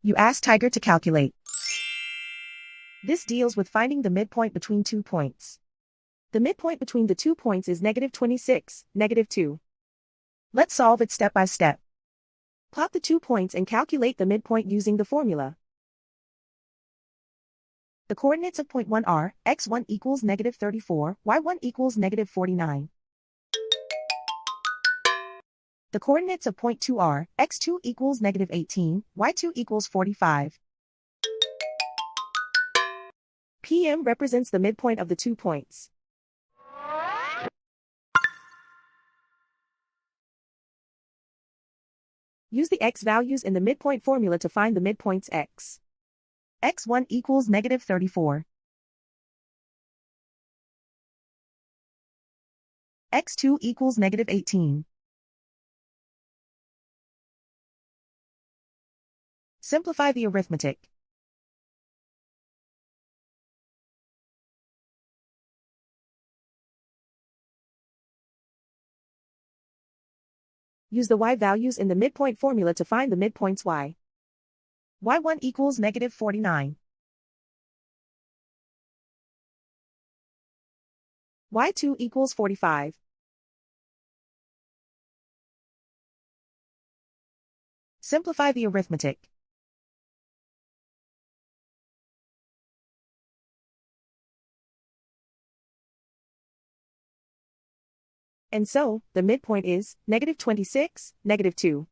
You ask Tiger to calculate. This deals with finding the midpoint between 2 points. The midpoint between the 2 points is -26, -2. Let's solve it step by step. Plot the 2 points and calculate the midpoint using the formula. The coordinates of point 1 are, x1 equals -34, y1 equals -49. The coordinates of point 2 are, x2 equals -18, y2 equals 45. PM represents the midpoint of the 2 points. Use the x values in the midpoint formula to find the midpoints x. x1 equals -34. x2 equals -18. Simplify the arithmetic. Use the y values in the midpoint formula to find the midpoints y. y1 equals -49. y2 equals 45. Simplify the arithmetic. And so, the midpoint is -26, -2.